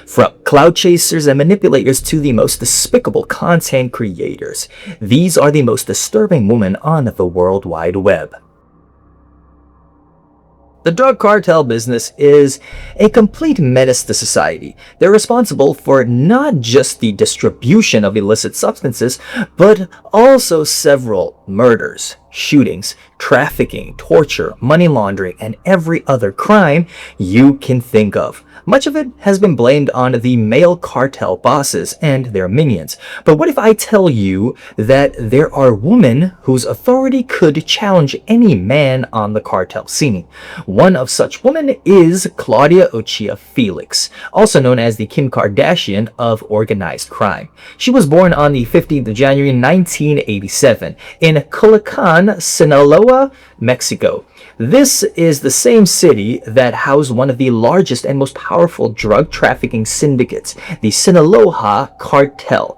From cloud chasers and manipulators to the most despicable content creators, these are the most disturbing women on the World Wide Web. The drug cartel business is a complete menace to society. They're responsible for not just the distribution of illicit substances, but also several murders, shootings, trafficking, torture, money laundering, and every other crime you can think of. Much of it has been blamed on the male cartel bosses and their minions. But what if I tell you that there are women whose authority could challenge any man on the cartel scene? One of such women is Claudia Ochoa Felix, also known as the Kim Kardashian of organized crime. She was born on the 15th of January 1987 in Culiacan, Sinaloa, Mexico. This is the same city that housed one of the largest and most powerful drug trafficking syndicates, the Sinaloa cartel.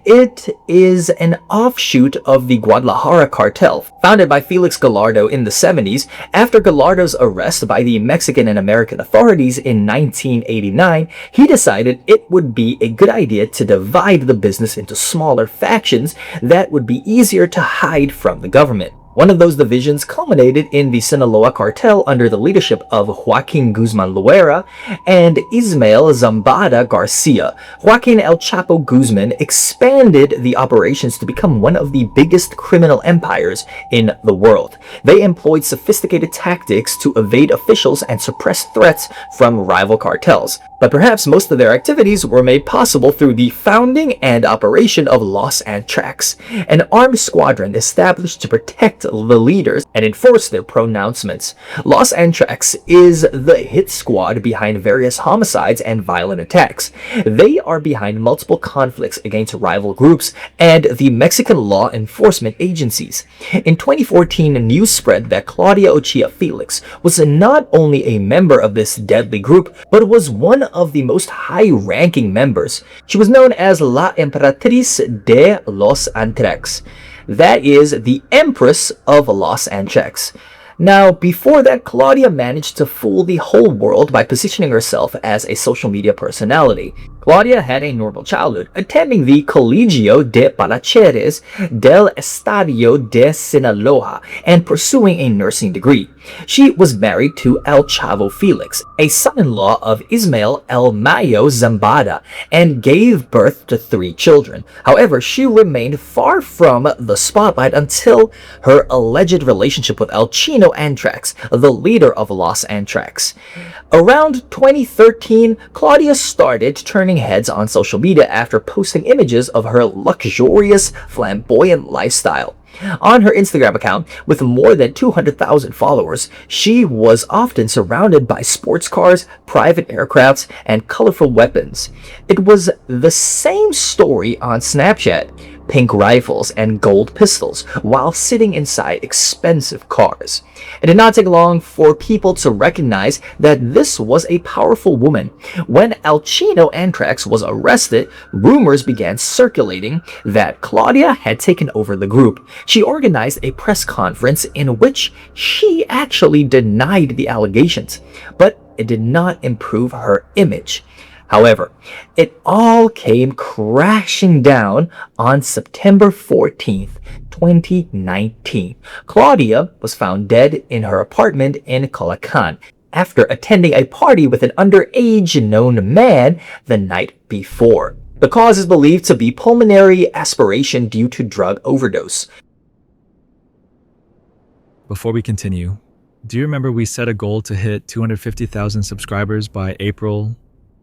It is an offshoot of the Guadalajara cartel, founded by Felix Gallardo in the 70s. After Gallardo's arrest by the Mexican and American authorities in 1989, he decided it would be a good idea to divide the business into smaller factions that would be easier to hide from the government. One of those divisions culminated in the Sinaloa cartel under the leadership of Joaquin Guzman Loera and Ismael Zambada Garcia. Joaquin El Chapo Guzman expanded the operations to become one of the biggest criminal empires in the world. They employed sophisticated tactics to evade officials and suppress threats from rival cartels. But perhaps most of their activities were made possible through the founding and operation of Los Antrax, an armed squadron established to protect the leaders and enforce their pronouncements. Los Antrax is the hit squad behind various homicides and violent attacks. They are behind multiple conflicts against rival groups and the Mexican law enforcement agencies. In 2014, news spread that Claudia Ochoa Felix was not only a member of this deadly group, but was one of the most high-ranking members. She was known as La Emperatriz de Los Antrax. That is, the Empress of Los Antrax. Now, before that, Claudia managed to fool the whole world by positioning herself as a social media personality. Claudia had a normal childhood, attending the Colegio de Bachilleres del Estadio de Sinaloa and pursuing a nursing degree. She was married to El Chavo Felix, a son-in-law of Ismael El Mayo Zambada, and gave birth to 3 children. However, she remained far from the spotlight until her alleged relationship with El Chino Antrax, the leader of Los Antrax. Around 2013, Claudia started turning heads on social media after posting images of her luxurious, flamboyant lifestyle. On her Instagram account, with more than 200,000 followers, she was often surrounded by sports cars, private aircrafts, and colorful weapons. It was the same story on Snapchat: pink rifles and gold pistols while sitting inside expensive cars. It did not take long for people to recognize that this was a powerful woman. When El Chino Antrax was arrested, rumors began circulating that Claudia had taken over the group. She organized a press conference in which she actually denied the allegations, but it did not improve her image. However, it all came crashing down on September 14th, 2019. Claudia was found dead in her apartment in Culiacan after attending a party with an underage known man the night before. The cause is believed to be pulmonary aspiration due to drug overdose. Before we continue, do you remember we set a goal to hit 250,000 subscribers by April?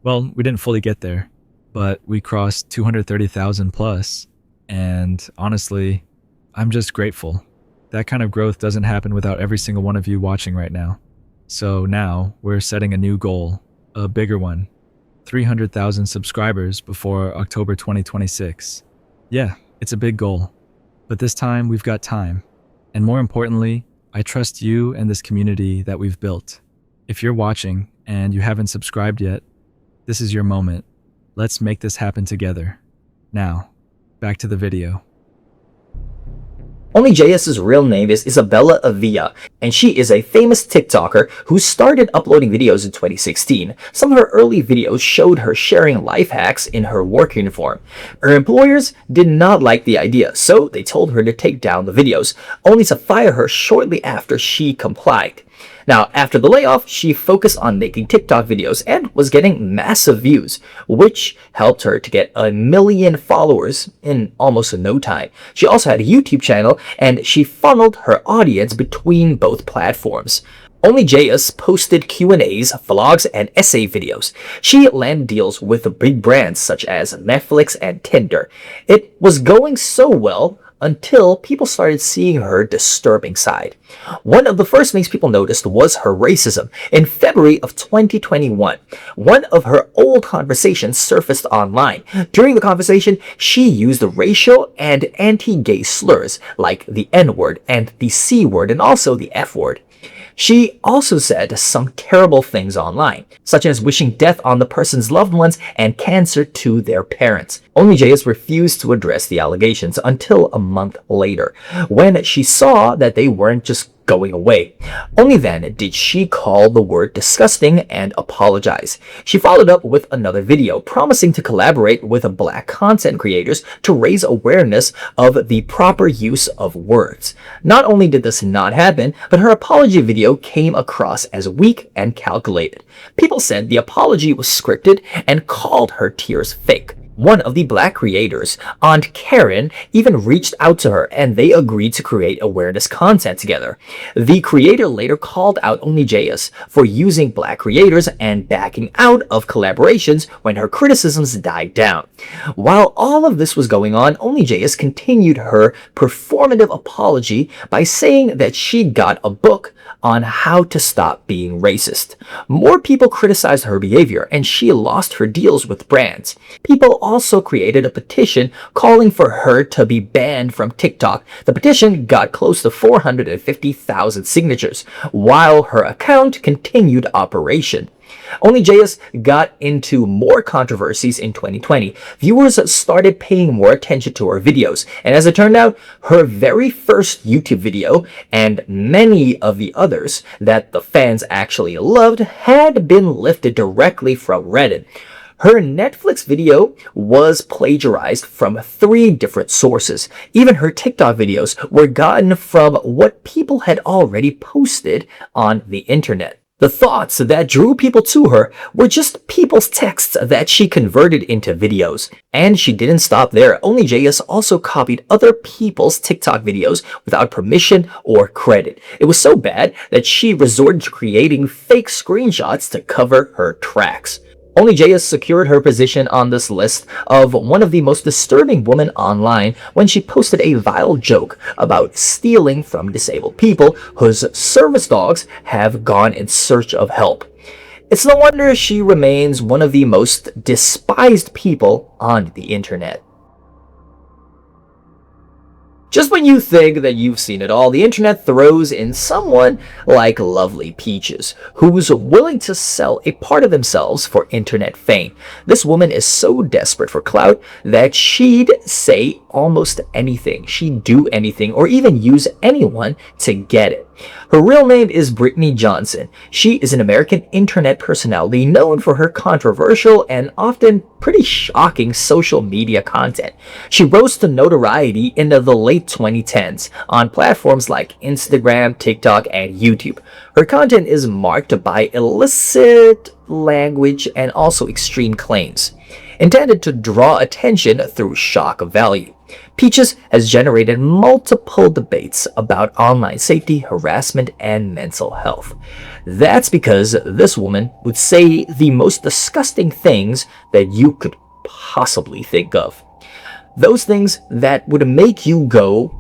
Well, we didn't fully get there, but we crossed 230,000 plus, and honestly, I'm just grateful. That kind of growth doesn't happen without every single one of you watching right now. So now, we're setting a new goal, a bigger one, 300,000 subscribers before October 2026. Yeah, it's a big goal, but this time we've got time, and more importantly, I trust you and this community that we've built. If you're watching and you haven't subscribed yet, this is your moment. Let's make this happen together. Now, back to the video. OnlyJayus' real name is Isabella Avila, and she is a famous TikToker who started uploading videos in 2016. Some of her early videos showed her sharing life hacks in her work uniform. Her employers did not like the idea, so they told her to take down the videos, only to fire her shortly after she complied. Now, after the layoff, she focused on making TikTok videos and was getting massive views, which helped her to get 1 million followers in almost no time. She also had a YouTube channel, and she funneled her audience between both platforms. OnlyJayus posted Q&As, vlogs, and essay videos. She landed deals with big brands such as Netflix and Tinder. It was going so well until people started seeing her disturbing side. One of the first things people noticed was her racism. In February of 2021, one of her old conversations surfaced online. During the conversation, she used racial and anti-gay slurs like the N-word and the C-word and also the F-word. She also said some terrible things online, such as wishing death on the person's loved ones and cancer to their parents. OnlyJayus refused to address the allegations until a month later, when she saw that they weren't just going away. Only then did she call the word disgusting and apologize. She followed up with another video, promising to collaborate with Black content creators to raise awareness of the proper use of words. Not only did this not happen, but her apology video came across as weak and calculated. People said the apology was scripted and called her tears fake. One of the Black creators, Aunt Karen, even reached out to her and they agreed to create awareness content together. The creator later called out OnlyJayus for using Black creators and backing out of collaborations when her criticisms died down. While all of this was going on, OnlyJayus continued her performative apology by saying that she got a book on how to stop being racist. More people criticized her behavior and she lost her deals with brands. People also created a petition calling for her to be banned from TikTok. The petition got close to 450,000 signatures, while her account continued operation. OnlyJayus got into more controversies in 2020. Viewers started paying more attention to her videos, and as it turned out, her very first YouTube video and many of the others that the fans actually loved had been lifted directly from Reddit. Her Netflix video was plagiarized from 3 different sources. Even her TikTok videos were gotten from what people had already posted on the internet. The thoughts that drew people to her were just people's texts that she converted into videos. And she didn't stop there. OnlyJayus also copied other people's TikTok videos without permission or credit. It was so bad that she resorted to creating fake screenshots to cover her tracks. OnlyJayus secured her position on this list of one of the most disturbing women online when she posted a vile joke about stealing from disabled people whose service dogs have gone in search of help. It's no wonder she remains one of the most despised people on the internet. Just when you think that you've seen it all, the internet throws in someone like Lovely Peaches, who's willing to sell a part of themselves for internet fame. This woman is so desperate for clout that she'd say almost anything. She'd do anything or even use anyone to get it. Her real name is Brittany Johnson. She is an American internet personality known for her controversial and often pretty shocking social media content. She rose to notoriety in the late 2010s on platforms like Instagram, TikTok, and YouTube. Her content is marked by illicit language and also extreme claims, intended to draw attention through shock value. Peaches has generated multiple debates about online safety, harassment, and mental health. That's because this woman would say the most disgusting things that you could possibly think of. Those things that would make you go,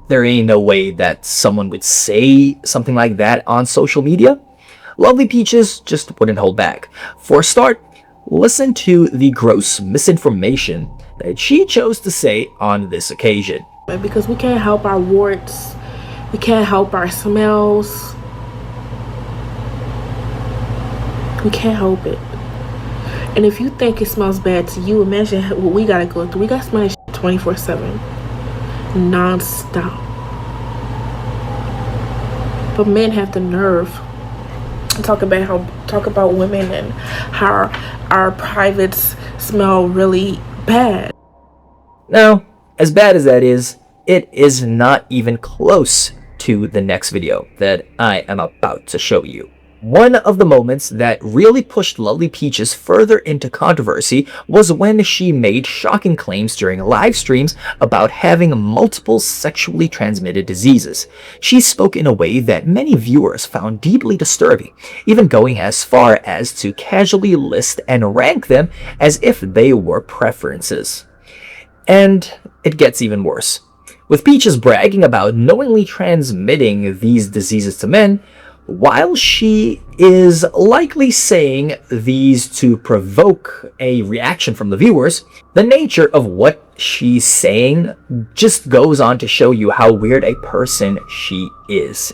there ain't no way that someone would say something like that on social media. Lovely Peaches just wouldn't hold back. For a start, listen to the gross misinformation that she chose to say on this occasion. Because we can't help our warts, we can't help our smells, we can't help it. And if you think it smells bad to you, imagine what we gotta go through. We gotta smell it 24/7. non-stop. But men have the nerve to talk about women and how our privates smell really bad. Now, as bad as that is, it is not even close to the next video that I am about to show you. One of the moments that really pushed Lovely Peaches further into controversy was when she made shocking claims during live streams about having multiple sexually transmitted diseases. She spoke in a way that many viewers found deeply disturbing, even going as far as to casually list and rank them as if they were preferences. And it gets even worse. With Peaches bragging about knowingly transmitting these diseases to men, while she is likely saying these to provoke a reaction from the viewers, the nature of what she's saying just goes on to show you how weird a person she is.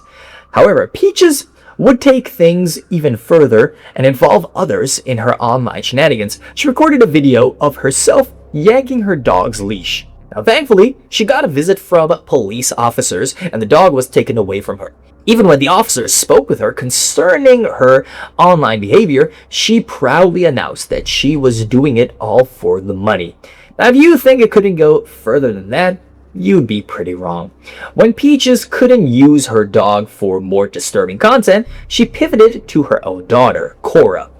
However, Peaches would take things even further and involve others in her online shenanigans. She recorded a video of herself yanking her dog's leash. Now, thankfully, she got a visit from police officers and the dog was taken away from her. Even when the officers spoke with her concerning her online behavior, she proudly announced that she was doing it all for the money. Now, if you think it couldn't go further than that, you'd be pretty wrong. When Peaches couldn't use her dog for more disturbing content, she pivoted to her own daughter, Cora.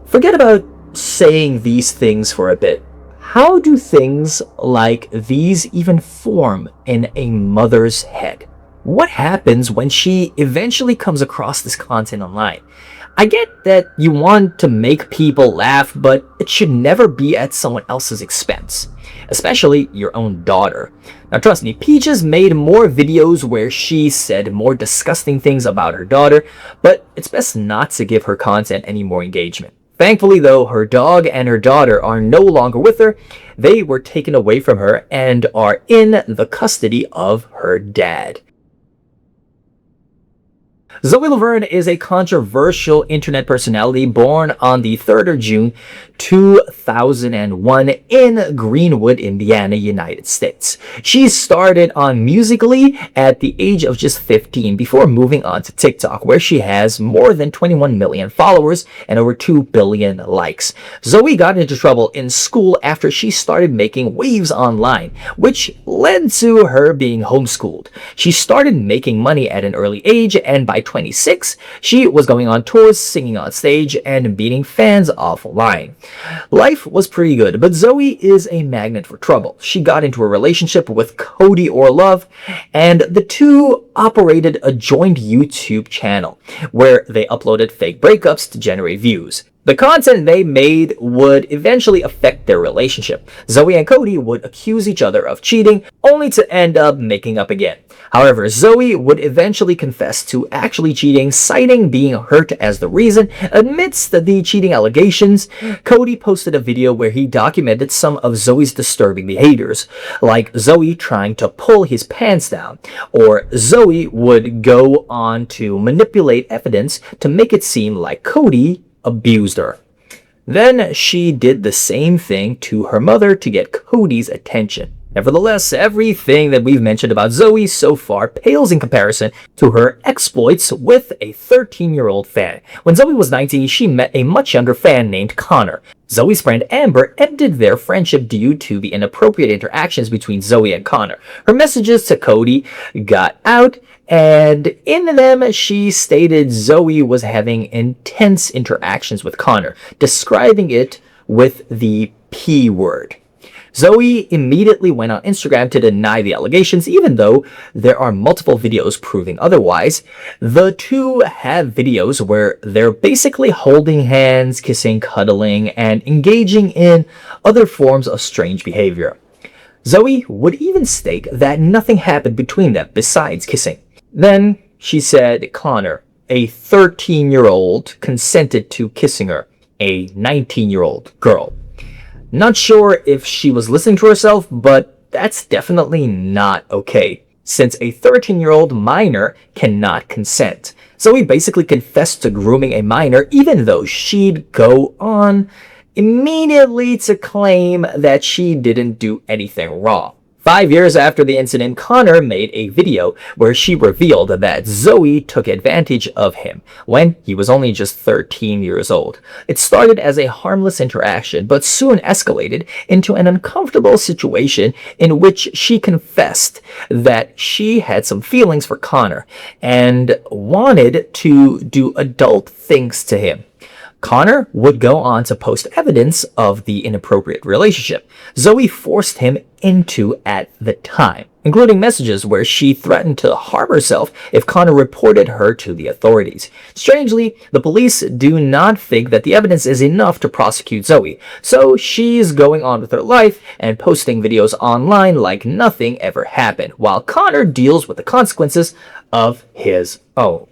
Forget about saying these things for a bit. How do things like these even form in a mother's head? What happens when she eventually comes across this content online? I get that you want to make people laugh, but it should never be at someone else's expense, especially your own daughter. Now trust me, Peaches made more videos where she said more disgusting things about her daughter, but it's best not to give her content any more engagement. Thankfully though, her dog and her daughter are no longer with her. They were taken away from her and are in the custody of her dad. Zoe Laverne is a controversial internet personality born on the 3rd of June 2001 in Greenwood, Indiana, United States. She started on Musical.ly at the age of just 15 before moving on to TikTok, where she has more than 21 million followers and over 2 billion likes. Zoe got into trouble in school after she started making waves online, which led to her being homeschooled. She started making money at an early age, and by 26, she was going on tours, singing on stage, and beating fans offline. Life was pretty good, but Zoe is a magnet for trouble. She got into a relationship with Cody Orlove, and the two operated a joint YouTube channel where they uploaded fake breakups to generate views. The content they made would eventually affect their relationship. Zoe and Cody would accuse each other of cheating, only to end up making up again. However, Zoe would eventually confess to actually cheating, citing being hurt as the reason. Amidst the cheating allegations, Cody posted a video where he documented some of Zoe's disturbing behaviors, like Zoe trying to pull his pants down, or Zoe would go on to manipulate evidence to make it seem like Cody abused her. Then she did the same thing to her mother to get Cody's attention. Nevertheless, everything that we've mentioned about Zoe so far pales in comparison to her exploits with a 13-year-old fan. When Zoe was 19, she met a much younger fan named Connor. Zoe's friend Amber ended their friendship due to the inappropriate interactions between Zoe and Connor. Her messages to Cody got out, and in them she stated Zoe was having intense interactions with Connor, describing it with the P word. Zoe immediately went on Instagram to deny the allegations, even though there are multiple videos proving otherwise. The two have videos where they're basically holding hands, kissing, cuddling, and engaging in other forms of strange behavior. Zoe would even state that nothing happened between them besides kissing. Then she said Connor, a 13-year-old, consented to kissing her, a 19-year-old girl. Not sure if she was listening to herself, but that's definitely not okay, since a 13-year-old minor cannot consent. Zoe basically confessed to grooming a minor, even though she'd go on immediately to claim that she didn't do anything wrong. 5 years after the incident, Connor made a video where she revealed that Zoe took advantage of him when he was only just 13 years old. It started as a harmless interaction, but soon escalated into an uncomfortable situation in which she confessed that she had some feelings for Connor and wanted to do adult things to him. Connor would go on to post evidence of the inappropriate relationship Zoe forced him into at the time, including messages where she threatened to harm herself if Connor reported her to the authorities. Strangely, the police do not think that the evidence is enough to prosecute Zoe, so she's going on with her life and posting videos online like nothing ever happened, while Connor deals with the consequences of his own.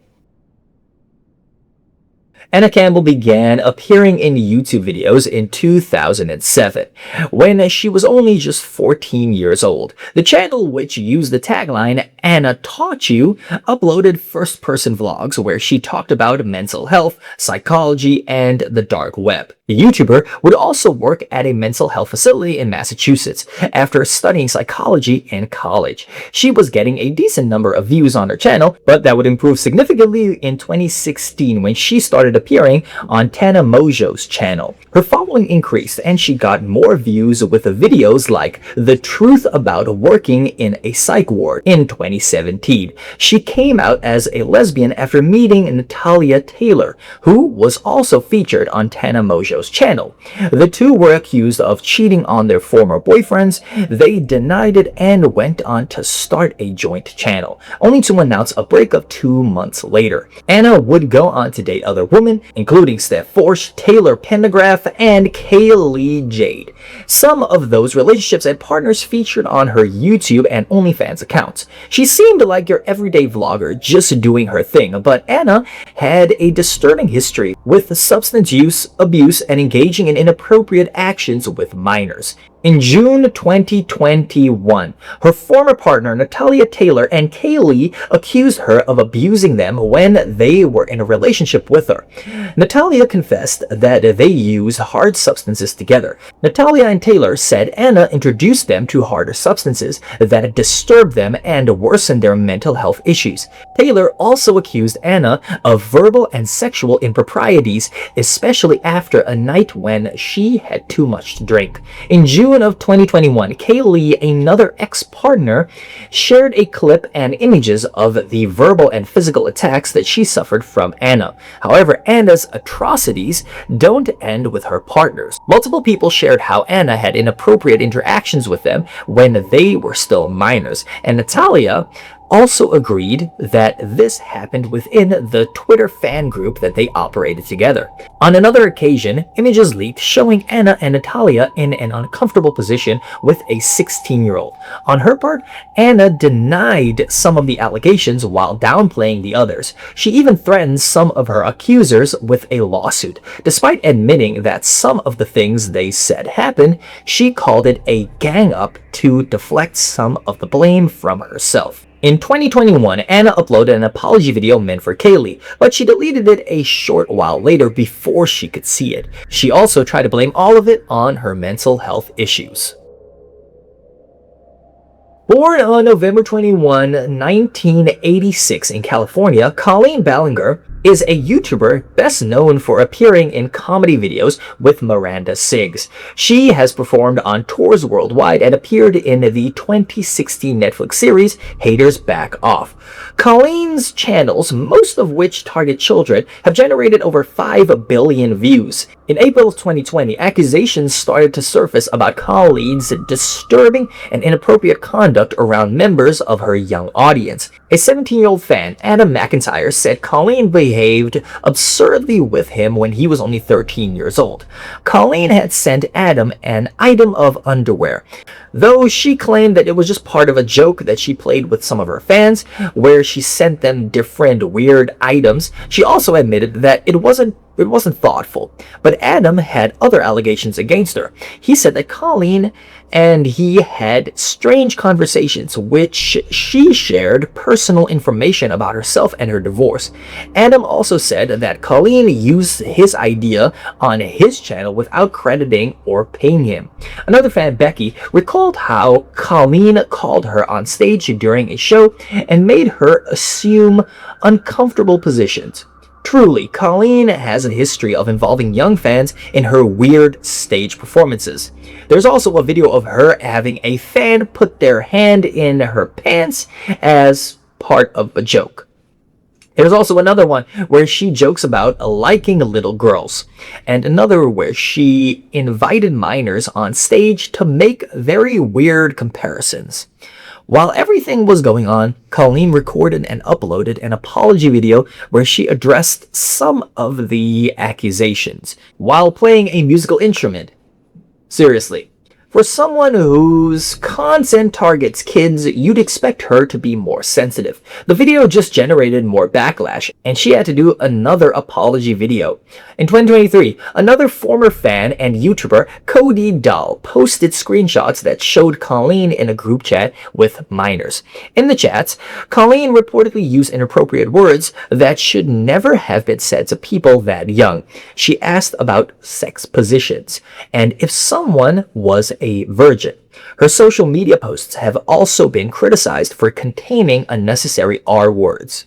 Anna Campbell began appearing in YouTube videos in 2007, when she was only just 14 years old. The channel, which used the tagline, "Anna Taught You," uploaded first-person vlogs where she talked about mental health, psychology, and the dark web. The YouTuber would also work at a mental health facility in Massachusetts after studying psychology in college. She was getting a decent number of views on her channel, but that would improve significantly in 2016 when she started appearing on Tana Mongeau's channel. Her following increased and she got more views with videos like "The Truth About Working in a Psych Ward" in 2017. She came out as a lesbian after meeting Natalia Taylor, who was also featured on Tana Mongeau's channel. The two were accused of cheating on their former boyfriends. They denied it and went on to start a joint channel, only to announce a breakup 2 months later. Anna would go on to date other women, including Steph Forsh, Taylor Pendergraft, and Kaylee Jade. Some of those relationships and partners featured on her YouTube and OnlyFans accounts. She seemed like your everyday vlogger, just doing her thing, but Anna had a disturbing history with substance use, abuse, and engaging in inappropriate actions with minors. In June 2021, her former partner Natalia Taylor and Kaylee accused her of abusing them when they were in a relationship with her. Natalia confessed that they used hard substances together. Natalia and Taylor said Anna introduced them to harder substances that disturbed them and worsened their mental health issues. Taylor also accused Anna of verbal and sexual improprieties, especially after a night when she had too much to drink. In June of 2021, Kaylee, another ex-partner, shared a clip and images of the verbal and physical attacks that she suffered from Anna. However, Anna's atrocities don't end with her partners. Multiple people shared how Anna had inappropriate interactions with them when they were still minors, and Natalia also agreed that this happened within the Twitter fan group that they operated together. On another occasion, images leaked showing Anna and Natalia in an uncomfortable position with a 16-year-old. On her part, Anna denied some of the allegations while downplaying the others. She even threatened some of her accusers with a lawsuit. Despite admitting that some of the things they said happened, she called it a gang-up to deflect some of the blame from herself. In 2021, Anna uploaded an apology video meant for Kaylee, but she deleted it a short while later before she could see it. She also tried to blame all of it on her mental health issues. Born on November 21, 1986 in California, Colleen Ballinger is a YouTuber best known for appearing in comedy videos with Miranda Sings. She has performed on tours worldwide and appeared in the 2016 Netflix series Haters Back Off. Colleen's channels, most of which target children, have generated over 5 billion views. In April of 2020, accusations started to surface about Colleen's disturbing and inappropriate conduct around members of her young audience. A 17-year-old fan, Adam McIntyre, said Colleen behaved absurdly with him when he was only 13 years old. Colleen had sent Adam an item of underwear, though she claimed that it was just part of a joke that she played with some of her fans, where she sent them different weird items. She also admitted that it wasn't It wasn't thoughtful. But Adam had other allegations against her. He said that Colleen and he had strange conversations which she shared personal information about herself and her divorce. Adam also said that Colleen used his idea on his channel without crediting or paying him. Another fan, Becky, recalled how Colleen called her on stage during a show and made her assume uncomfortable positions. Truly, Colleen has a history of involving young fans in her weird stage performances. There's also a video of her having a fan put their hand in her pants as part of a joke. There's also another one where she jokes about liking little girls, and another where she invited minors on stage to make very weird comparisons. While everything was going on, Colleen recorded and uploaded an apology video where she addressed some of the accusations while playing a musical instrument. Seriously. For someone whose content targets kids, you'd expect her to be more sensitive. The video just generated more backlash, and she had to do another apology video. In 2023, another former fan and YouTuber, Cody Dahl, posted screenshots that showed Colleen in a group chat with minors. In the chats, Colleen reportedly used inappropriate words that should never have been said to people that young. She asked about sex positions, and if someone was a virgin. Her social media posts have also been criticized for containing unnecessary R words.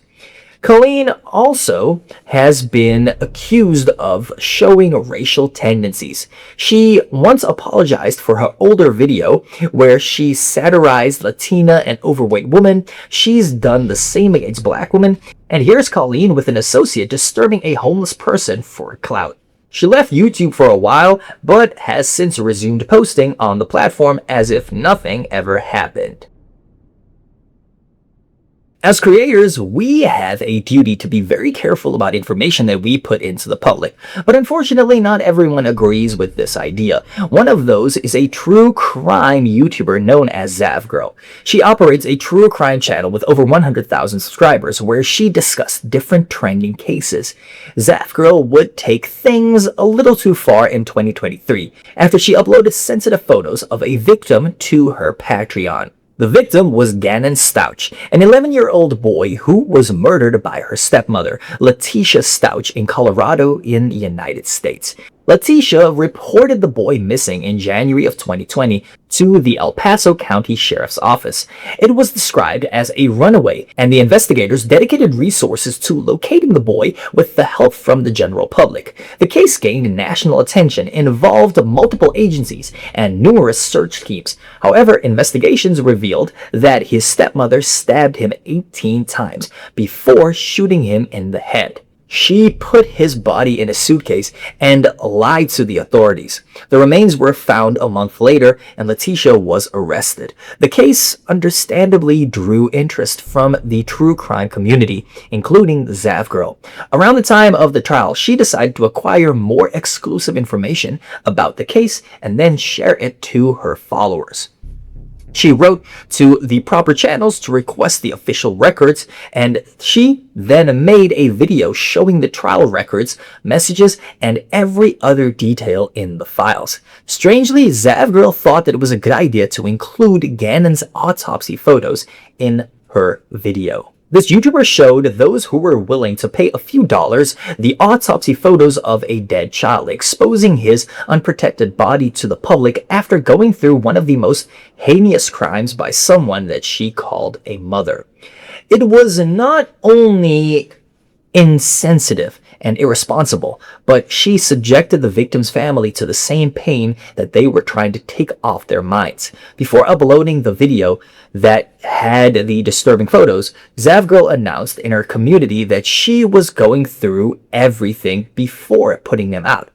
Colleen also has been accused of showing racial tendencies. She once apologized for her older video where she satirized Latina and overweight women. She's done the same against black women. And here's Colleen with an associate disturbing a homeless person for clout. She left YouTube for a while, but has since resumed posting on the platform as if nothing ever happened. As creators, we have a duty to be very careful about information that we put into the public, but unfortunately not everyone agrees with this idea. One of those is a true crime YouTuber known as ZavGirl. She operates a true crime channel with over 100,000 subscribers where she discussed different trending cases. ZavGirl would take things a little too far in 2023 after she uploaded sensitive photos of a victim to her Patreon. The victim was Gannon Stouch, an 11-year-old boy who was murdered by her stepmother, Letitia Stouch, in Colorado in the United States. Letitia reported the boy missing in January of 2020 to the El Paso County Sheriff's Office. It was described as a runaway, and the investigators dedicated resources to locating the boy with the help from the general public. The case gained national attention, involved multiple agencies, and numerous search teams. However, investigations revealed that his stepmother stabbed him 18 times before shooting him in the head. She put his body in a suitcase and lied to the authorities. The remains were found a month later and Letitia was arrested. The case understandably drew interest from the true crime community, including ZavGirl. Around the time of the trial, she decided to acquire more exclusive information about the case and then share it to her followers. She wrote to the proper channels to request the official records, and she then made a video showing the trial records, messages, and every other detail in the files. Strangely, ZavGirl thought that it was a good idea to include Gannon's autopsy photos in her video. This YouTuber showed those who were willing to pay a few dollars the autopsy photos of a dead child, exposing his unprotected body to the public after going through one of the most heinous crimes by someone that she called a mother. It was not only insensitive and irresponsible, but she subjected the victim's family to the same pain that they were trying to take off their minds. Before uploading the video that had the disturbing photos, ZavGirl announced in her community that she was going through everything before putting them out.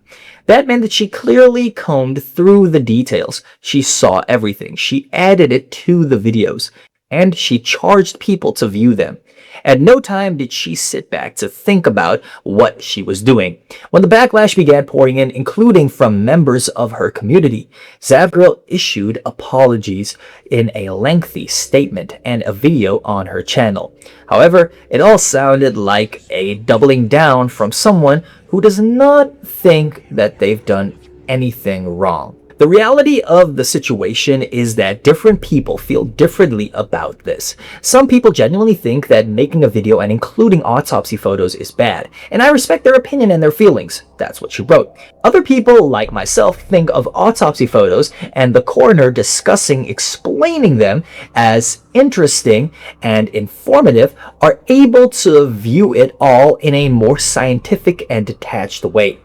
That meant that she clearly combed through the details. She saw everything. She added it to the videos. and she charged people to view them. At no time did she sit back to think about what she was doing. When the backlash began pouring in, including from members of her community, ZavGirl issued apologies in a lengthy statement and a video on her channel. However, it all sounded like a doubling down from someone who does not think that they've done anything wrong. The reality of the situation is that different people feel differently about this. Some people genuinely think that making a video and including autopsy photos is bad, and I respect their opinion and their feelings. That's what she wrote. Other people, like myself, think of autopsy photos and the coroner explaining them as interesting and informative, are able to view it all in a more scientific and detached way.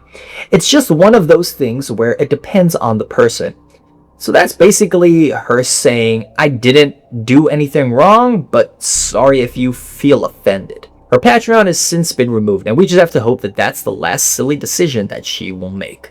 It's just one of those things where it depends on the person. So that's basically her saying, I didn't do anything wrong, but sorry if you feel offended. Her Patreon has since been removed, and we just have to hope that that's the last silly decision that she will make.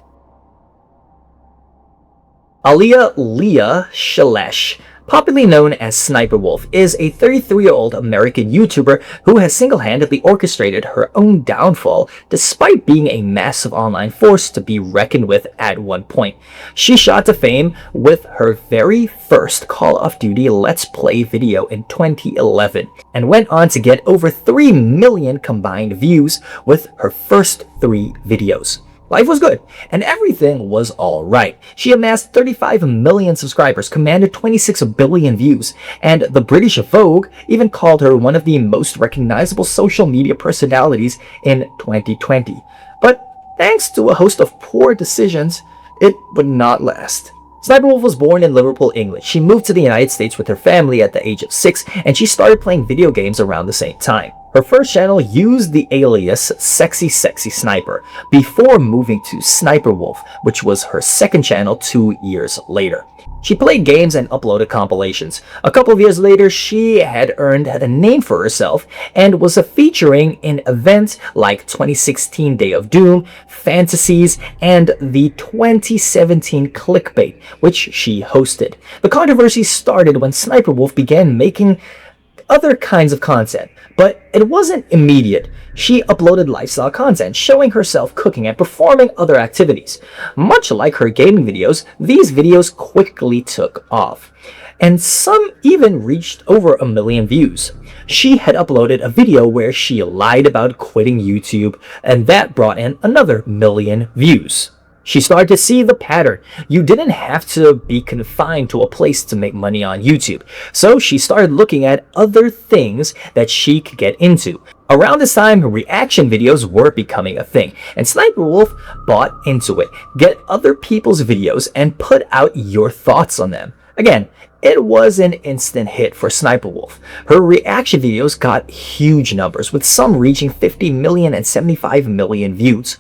Aliyah Leah Shalesh, popularly known as SSSniperWolf, is a 33-year-old American YouTuber who has single-handedly orchestrated her own downfall despite being a massive online force to be reckoned with at one point. She shot to fame with her very first Call of Duty Let's Play video in 2011 and went on to get over 3 million combined views with her first 3 videos. Life was good, and everything was alright. She amassed 35 million subscribers, commanded 26 billion views, and the British Vogue even called her one of the most recognizable social media personalities in 2020. But thanks to a host of poor decisions, it would not last. SSniperWolf was born in Liverpool, England. She moved to the United States with her family at the age of 6, and she started playing video games around the same time. Her first channel used the alias Sexy Sniper before moving to SSniperWolf, which was her second channel 2 years later. She played games and uploaded compilations. A couple of years later, she had earned a name for herself and was featuring in events like 2016 Day of Doom, Fantasies, and the 2017 Clickbait, which she hosted. The controversy started when SSniperWolf began making other kinds of content, but it wasn't immediate. She uploaded lifestyle content, showing herself cooking and performing other activities. Much like her gaming videos, these videos quickly took off, and some even reached over 1 million views. She had uploaded a video where she lied about quitting YouTube, and that brought in another 1 million views. She started to see the pattern. You didn't have to be confined to a place to make money on YouTube. So she started looking at other things that she could get into. Around this time, reaction videos were becoming a thing, and SSniperWolf bought into it. Get other people's videos and put out your thoughts on them. Again, it was an instant hit for SSniperWolf. Her reaction videos got huge numbers, with some reaching 50 million and 75 million views.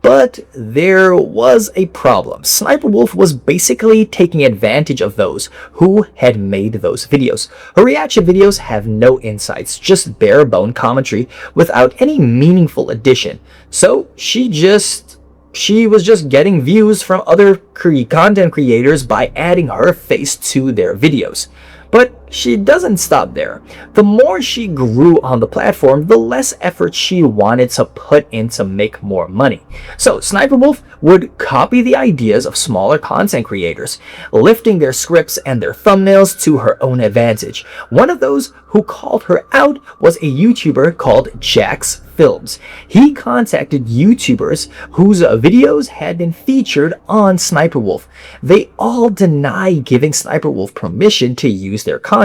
But there was a problem. SSniperWolf was basically taking advantage of those who had made those videos. Her reaction videos have no insights, just bare bone commentary without any meaningful addition. So she was just getting views from other content creators by adding her face to their videos. But she doesn't stop there. The more she grew on the platform, the less effort she wanted to put in to make more money. So SSniperWolf would copy the ideas of smaller content creators, lifting their scripts and their thumbnails to her own advantage. One of those who called her out was a YouTuber called Jax Films. He contacted YouTubers whose videos had been featured on SSniperWolf. They all deny giving SSniperWolf permission to use their content.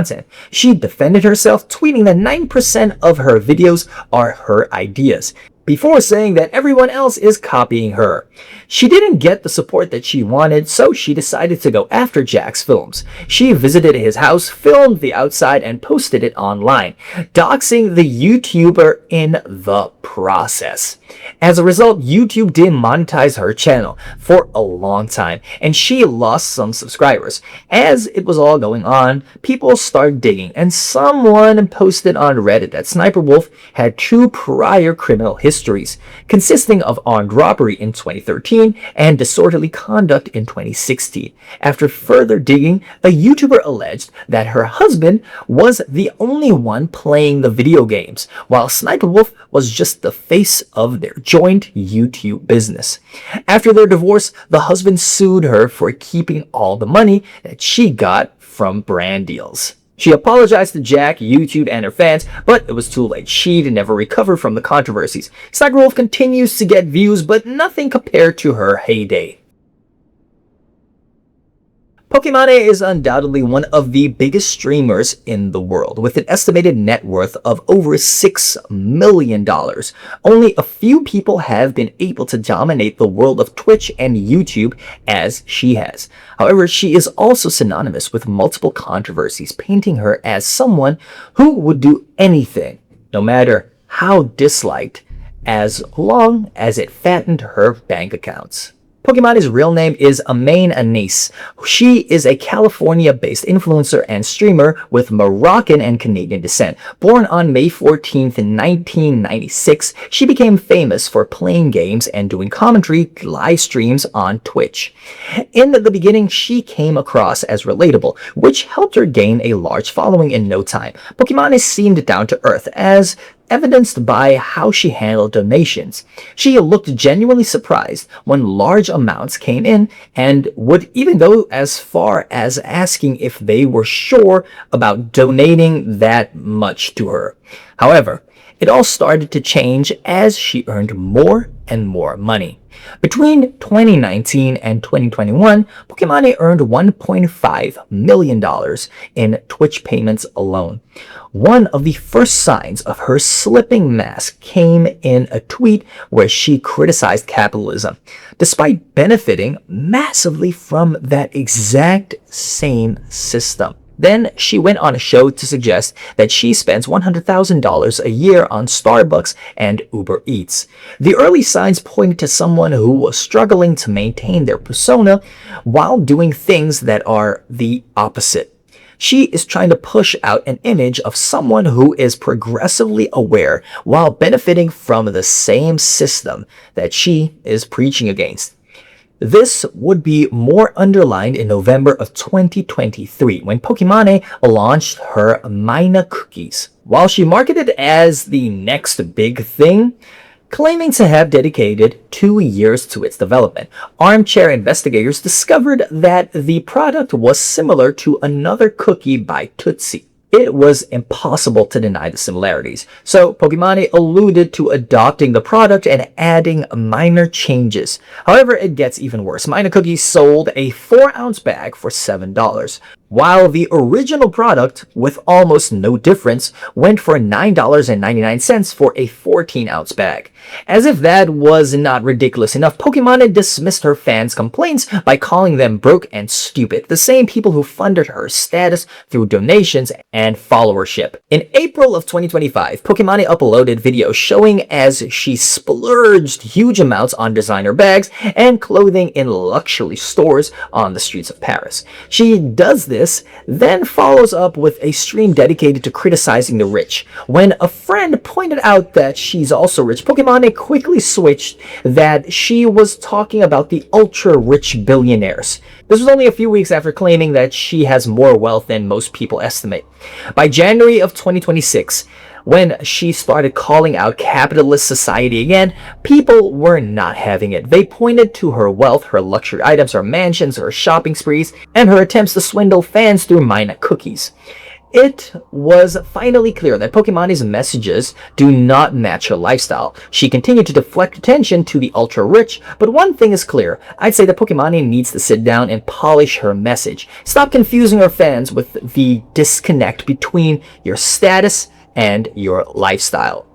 She defended herself, tweeting that 9% of her videos are her ideas, before saying that everyone else is copying her. She didn't get the support that she wanted, so she decided to go after Jax Films. She visited his house, filmed the outside, and posted it online, doxing the YouTuber in the process. As a result, YouTube didn't monetize her channel for a long time, and she lost some subscribers. As it was all going on, people started digging, and someone posted on Reddit that SSniperWolf had 2 prior criminal histories, consisting of armed robbery in 2013 2013 and disorderly conduct in 2016. After further digging, a YouTuber alleged that her husband was the only one playing the video games, while SSSniperWolf was just the face of their joint YouTube business. After their divorce, the husband sued her for keeping all the money that she got from brand deals. She apologized to Jack, YouTube, and her fans, but it was too late. She'd never recover from the controversies. SSniperWolf continues to get views, but nothing compared to her heyday. Pokimane is undoubtedly one of the biggest streamers in the world, with an estimated net worth of over $6 million. Only a few people have been able to dominate the world of Twitch and YouTube as she has. However, she is also synonymous with multiple controversies, painting her as someone who would do anything, no matter how disliked, as long as it fattened her bank accounts. Pokimane's real name is Amane Anis. She is a California-based influencer and streamer with Moroccan and Canadian descent. Born on May 14th, 1996, she became famous for playing games and doing commentary live streams on Twitch. In the beginning, she came across as relatable, which helped her gain a large following in no time. Pokimane seemed down to earth, as evidenced by how she handled donations. She looked genuinely surprised when large amounts came in and would even go as far as asking if they were sure about donating that much to her. However, it all started to change as she earned more and more money. Between 2019 and 2021, Pokimane earned $1.5 million in Twitch payments alone. One of the first signs of her slipping mask came in a tweet where she criticized capitalism, despite benefiting massively from that exact same system. Then she went on a show to suggest that she spends $100,000 a year on Starbucks and Uber Eats. The early signs pointed to someone who was struggling to maintain their persona while doing things that are the opposite. She is trying to push out an image of someone who is progressively aware while benefiting from the same system that she is preaching against. This would be more underlined in November of 2023 when Pokimane launched her Mina cookies. While she marketed it as the next big thing, claiming to have dedicated 2 years to its development, armchair investigators discovered that the product was similar to another cookie by Tootsie. It was impossible to deny the similarities, so Pokimane alluded to adopting the product and adding minor changes. However, it gets even worse. Mina cookies sold a 4-ounce bag for $7, while the original product, with almost no difference, went for $9.99 for a 14-ounce bag. As if that was not ridiculous enough, Pokimane dismissed her fans' complaints by calling them broke and stupid, the same people who funded her status through donations and followership. In April of 2025, Pokimane uploaded videos showing as she splurged huge amounts on designer bags and clothing in luxury stores on the streets of Paris. She does this, then follows up with a stream dedicated to criticizing the rich. When a friend pointed out that she's also rich, Pokimane quickly switched that she was talking about the ultra-rich billionaires. This was only a few weeks after claiming that she has more wealth than most people estimate. By January of 2026, when she started calling out capitalist society again, people were not having it. They pointed to her wealth, her luxury items, her mansions, her shopping sprees, and her attempts to swindle fans through Mina cookies. It was finally clear that Pokimane's messages do not match her lifestyle. She continued to deflect attention to the ultra-rich, but one thing is clear. I'd say that Pokimane needs to sit down and polish her message. Stop confusing her fans with the disconnect between your status and your lifestyle.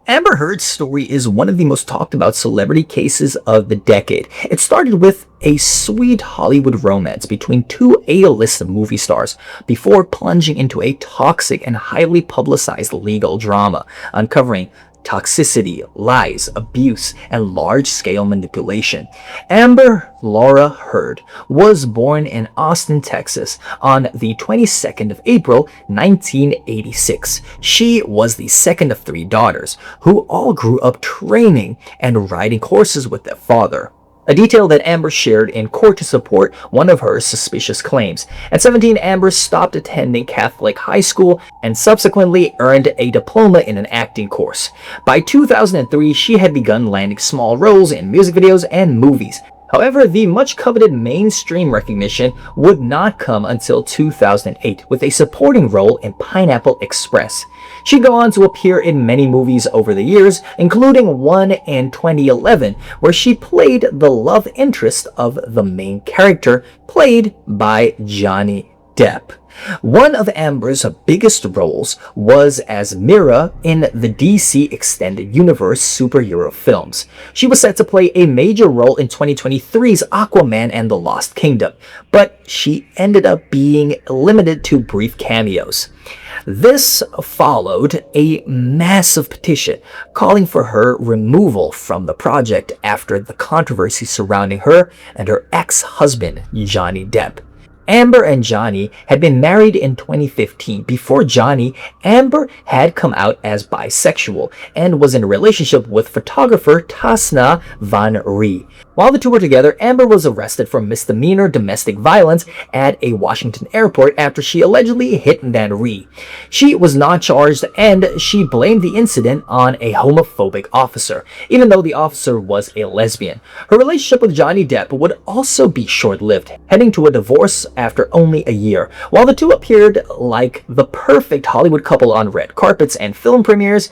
Amber Heard's story is one of the most talked about celebrity cases of the decade. It started with a sweet Hollywood romance between two A-list movie stars before plunging into a toxic and highly publicized legal drama, uncovering toxicity, lies, abuse, and large-scale manipulation. Amber Laura Heard was born in Austin, Texas on the 22nd of April, 1986. She was the second of 3 daughters, who all grew up training and riding horses with their father. A detail that Amber shared in court to support one of her suspicious claims. At 17, Amber stopped attending Catholic high school and subsequently earned a diploma in an acting course. By 2003, she had begun landing small roles in music videos and movies. However, the much-coveted mainstream recognition would not come until 2008 with a supporting role in Pineapple Express. She'd go on to appear in many movies over the years, including one in 2011 where she played the love interest of the main character, played by Johnny Depp. One of Amber's biggest roles was as Mira in the DC Extended Universe superhero films. She was set to play a major role in 2023's Aquaman and the Lost Kingdom, but she ended up being limited to brief cameos. This followed a massive petition calling for her removal from the project after the controversy surrounding her and her ex-husband, Johnny Depp. Amber and Johnny had been married in 2015. Before Johnny, Amber had come out as bisexual and was in a relationship with photographer Tasna Van Ree. While the two were together, Amber was arrested for misdemeanor domestic violence at a Washington airport after she allegedly hit Van Ree. She was not charged and she blamed the incident on a homophobic officer, even though the officer was a lesbian. Her relationship with Johnny Depp would also be short-lived, heading to a divorce after only a year. While the two appeared like the perfect Hollywood couple on red carpets and film premieres,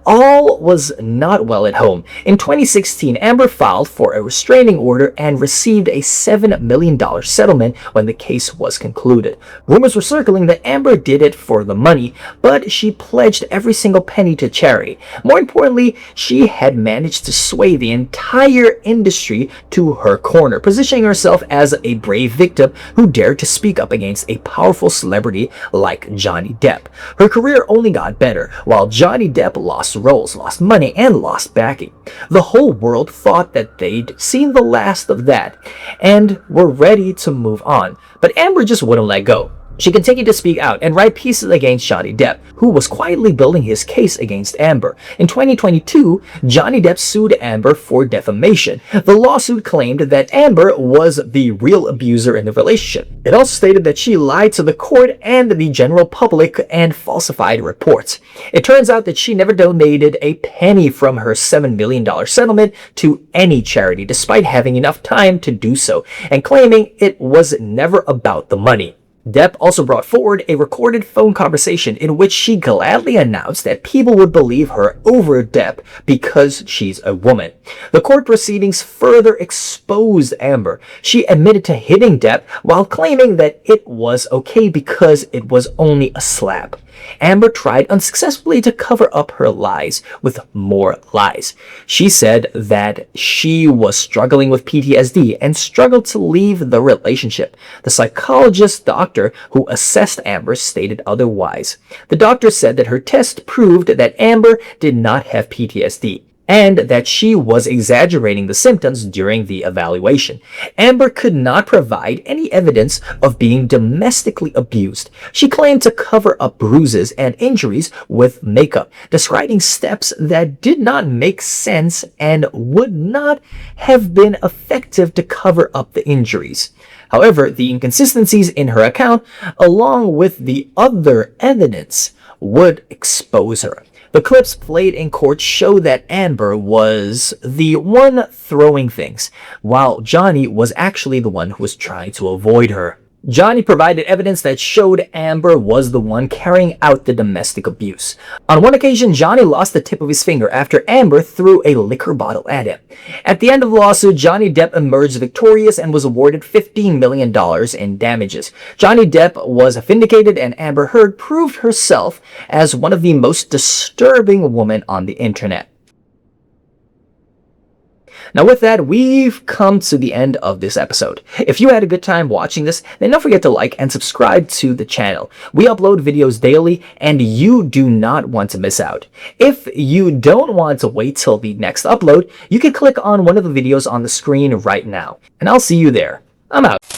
all was not well at home. In 2016, Amber filed for a restraining order and received a $7 million settlement when the case was concluded. Rumors were circling that Amber did it for the money, but she pledged every single penny to charity. More importantly, she had managed to sway the entire industry to her corner, positioning herself as a brave victim who dared to speak up against a powerful celebrity like Johnny Depp. Her career only got better, while Johnny Depp lost roles, lost money, and lost backing. The whole world thought that they'd seen the last of that and were ready to move on, but Amber just wouldn't let go. She continued to speak out and write pieces against Johnny Depp, who was quietly building his case against Amber. In 2022, Johnny Depp sued Amber for defamation. The lawsuit claimed that Amber was the real abuser in the relationship. It also stated that she lied to the court and the general public and falsified reports. It turns out that she never donated a penny from her $7 million settlement to any charity, despite having enough time to do so, and claiming it was never about the money. Depp also brought forward a recorded phone conversation in which she gladly announced that people would believe her over Depp because she's a woman. The court proceedings further exposed Amber. She admitted to hitting Depp while claiming that it was okay because it was only a slap. Amber tried unsuccessfully to cover up her lies with more lies. She said that she was struggling with PTSD and struggled to leave the relationship. The psychologist doctor who assessed Amber stated otherwise. The doctor said that her test proved that Amber did not have PTSD, and that she was exaggerating the symptoms during the evaluation. Amber could not provide any evidence of being domestically abused. She claimed to cover up bruises and injuries with makeup, describing steps that did not make sense and would not have been effective to cover up the injuries. However, the inconsistencies in her account, along with the other evidence, would expose her. The clips played in court show that Amber was the one throwing things, while Johnny was actually the one who was trying to avoid her. Johnny provided evidence that showed Amber was the one carrying out the domestic abuse. On one occasion, Johnny lost the tip of his finger after Amber threw a liquor bottle at him. At the end of the lawsuit, Johnny Depp emerged victorious and was awarded $15 million in damages. Johnny Depp was vindicated and Amber Heard proved herself as one of the most disturbing women on the internet. Now with that, we've come to the end of this episode. If you had a good time watching this, then don't forget to like and subscribe to the channel. We upload videos daily and you do not want to miss out. If you don't want to wait till the next upload, you can click on one of the videos on the screen right now. And I'll see you there. I'm out.